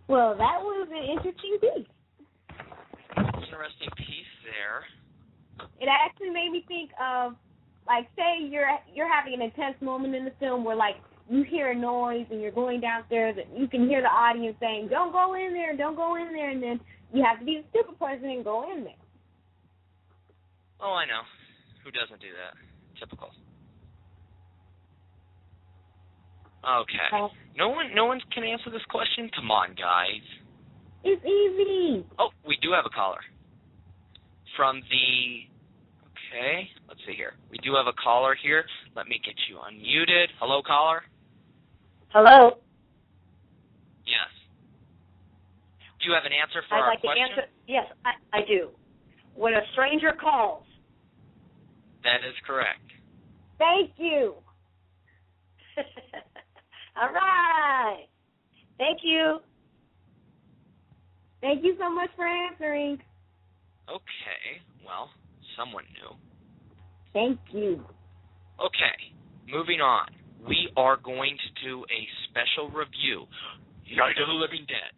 Well, that was an interesting piece. Interesting piece there. It actually made me think of, like, say you're having an intense moment in the film where, like, you hear a noise and you're going downstairs and you can hear the audience saying, don't go in there, and then you have to be the stupid person and go in there. Oh, I know. Who doesn't do that? Typical. Okay. No one can answer this question? Come on, guys. It's easy. Oh, we do have a caller. From the... Okay, let's see here. We do have a caller here. Let me get you unmuted. Hello, caller? Hello? Yes. Do you have an answer for I'd our like question? to answer. Yes, I do. When a stranger calls. That is correct. Thank you. All right. Thank you. Thank you so much for answering. Okay, well, someone knew. Thank you. Okay, moving on. We are going to do a special review. Night of the Living Dead.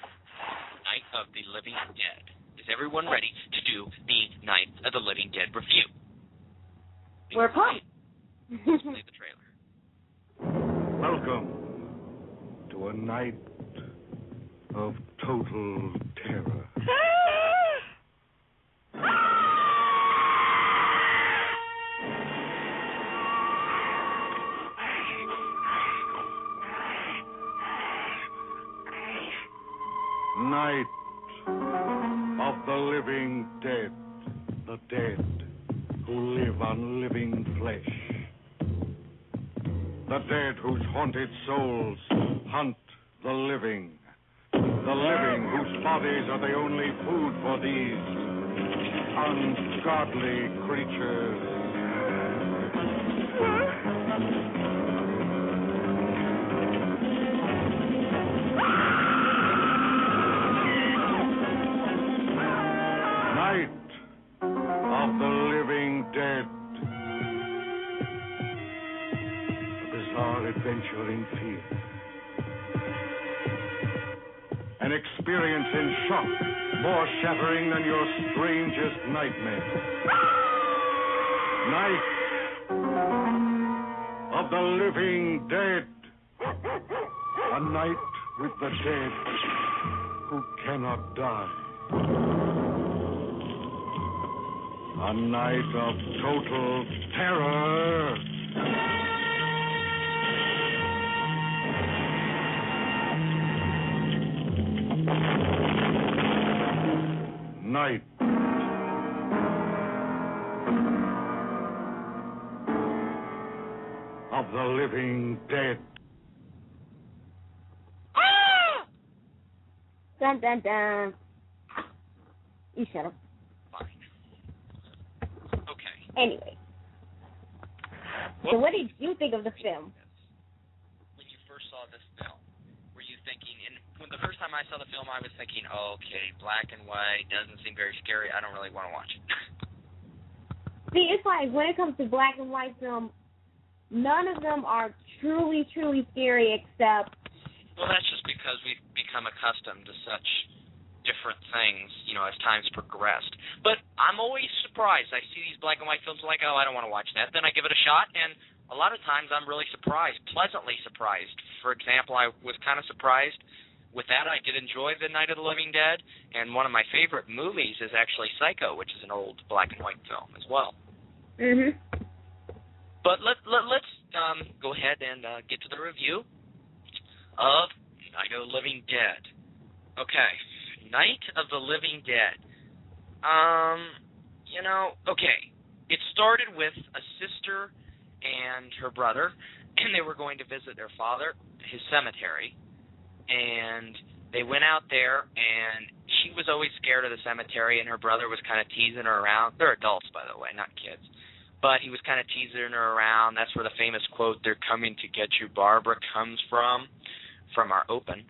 Night of the Living Dead. Is everyone ready to do the Night of the Living Dead review? We're pumped. Let's play the trailer. Welcome to a night of total terror. Night of the living dead, the dead who live on living flesh, the dead whose haunted souls hunt the living whose bodies are the only food for these ungodly creatures. Night of the living dead. A bizarre adventure in fear. An experience in shock, more shattering than your strangest nightmare. Night of the living dead. A night with the dead who cannot die. A night of total terror. Night of the living dead. Ah! Dun, dun, dun. You shut up. Fine. Okay. Anyway. So what did you think of the film? When you first saw this film, were you thinking, and when the first time I saw the film, I was thinking, oh, okay, black and white, doesn't seem very scary, I don't really want to watch it. See, it's like when it comes to black and white film, none of them are truly, truly scary except... Well, that's just because we've become accustomed to such different things, as time's progressed. But I'm always surprised. I see these black and white films like, oh, I don't want to watch that. Then I give it a shot, and a lot of times I'm really surprised, pleasantly surprised. For example, I was kind of surprised with that. I did enjoy The Night of the Living Dead, and one of my favorite movies is actually Psycho, which is an old black and white film as well. Mm-hmm. But let's go ahead and get to the review of Night of the Living Dead. Okay, Night of the Living Dead. Okay. It started with a sister and her brother, and they were going to visit their father, his cemetery, and they went out there, and she was always scared of the cemetery, and her brother was kind of teasing her around. They're adults, by the way, not kids. But he was kind of teasing her around. That's where the famous quote, "They're coming to get you, Barbara," comes from our open.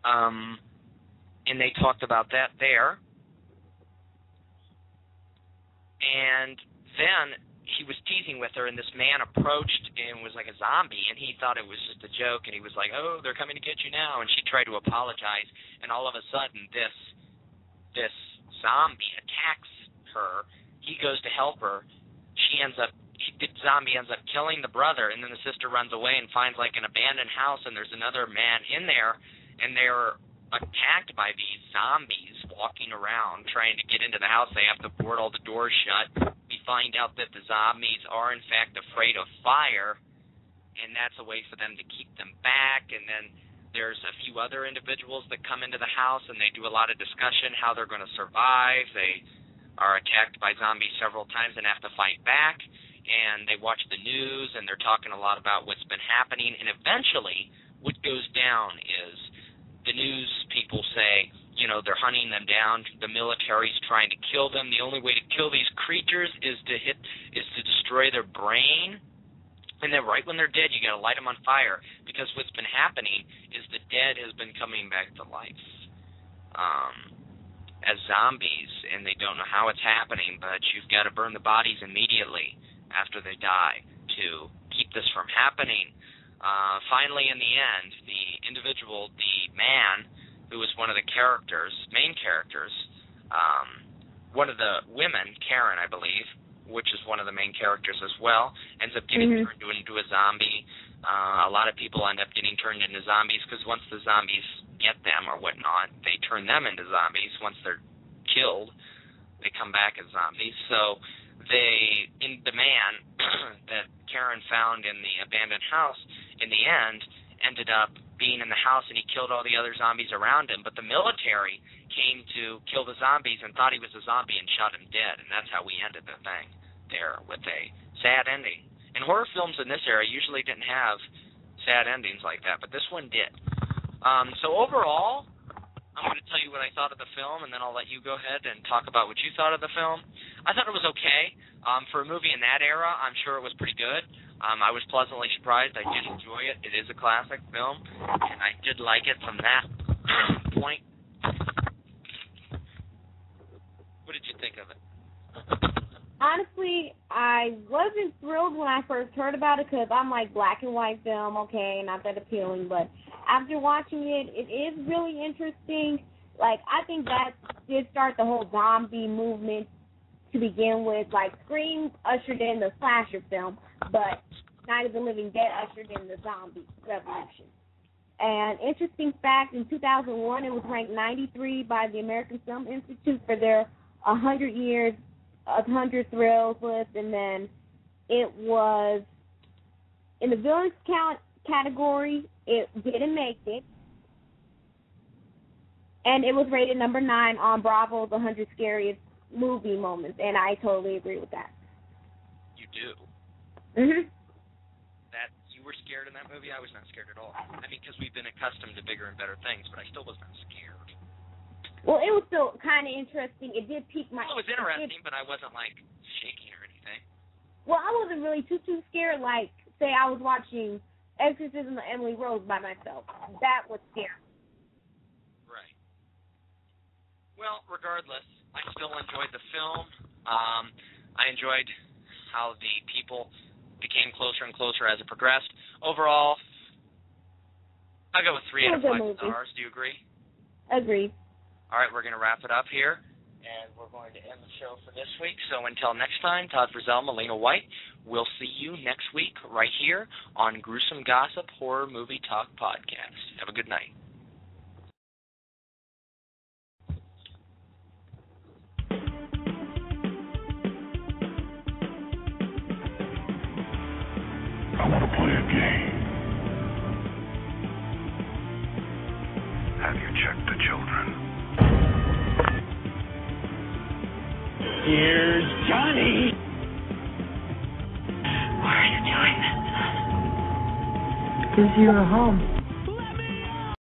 And they talked about that there. And then he was teasing with her, and this man approached and was like a zombie, and he thought it was just a joke, and he was like, oh, they're coming to get you now, and she tried to apologize, and all of a sudden this zombie attacks her. He goes to help her. The zombie ends up killing the brother, and then the sister runs away and finds like an abandoned house, and there's another man in there, and they're attacked by these zombies walking around trying to get into the house. They have to board all the doors shut. We find out that the zombies are in fact afraid of fire, and that's a way for them to keep them back. And then there's a few other individuals that come into the house, and they do a lot of discussion how they're going to survive. They are attacked by zombies several times and have to fight back, and they watch the news, and they're talking a lot about what's been happening. And eventually what goes down is the news people say, you know, they're hunting them down. The military's trying to kill them. The only way to kill these creatures is to destroy their brain. And then right when they're dead, you got to light them on fire, because what's been happening is the dead has been coming back to life as zombies, and they don't know how it's happening, but you've got to burn the bodies immediately after they die to keep this from happening. Finally, in the end, the man who was one of the main characters, one of the women, Karen, I believe, which is one of the main characters as well, ends up getting turned into a zombie. A lot of people end up getting turned into zombies because once the zombies get them or whatnot, they turn them into zombies. Once they're killed, they come back as zombies. So the man that Karen found in the abandoned house, in the end, ended up being in the house, and he killed all the other zombies around him. But the military came to kill the zombies and thought he was a zombie and shot him dead, and that's how we ended the thing there, with a sad ending. And horror films in this era usually didn't have sad endings like that, but this one did. So overall, I'm going to tell you what I thought of the film, and then I'll let you go ahead and talk about what you thought of the film. I thought it was okay. For a movie in that era, I'm sure it was pretty good. I was pleasantly surprised. I did enjoy it. It is a classic film, and I did like it from that point. What did you think of it? Honestly, I wasn't thrilled when I first heard about it because I'm like, black and white film, okay, not that appealing. But after watching it, it is really interesting. Like, I think that did start the whole zombie movement to begin with. Like, Scream ushered in the slasher film, but Night of the Living Dead ushered in the zombie revolution. And interesting fact, in 2001, it was ranked 93 by the American Film Institute for their 100 years, 100 thrills list, and then it was in the villains category. It didn't make it, and it was rated number 9 on Bravo's 100 Scariest Movie Moments, and I totally agree with that. You do? Mhm. That you were scared in that movie? I was not scared at all. I mean, because we've been accustomed to bigger and better things, but I still was not scared. Well, it was still kind of interesting. It did pique my... Well, it was interesting, but I wasn't, like, shaking or anything. Well, I wasn't really too scared. Like, say I was watching Exorcism of Emily Rose by myself. That was scary. Right. Well, regardless, I still enjoyed the film. I enjoyed how the people became closer and closer as it progressed. Overall, I'll go with 3 out of 5 stars. Do you agree? Agreed. All right, we're going to wrap it up here, and we're going to end the show for this week. So until next time, Todd Frizzell, Melina White, we'll see you next week right here on Gruesome Gossip Horror Movie Talk Podcast. Have a good night. I want to play a game. Have you checked the children? Here's Johnny. Why are you doing this? Because you're home.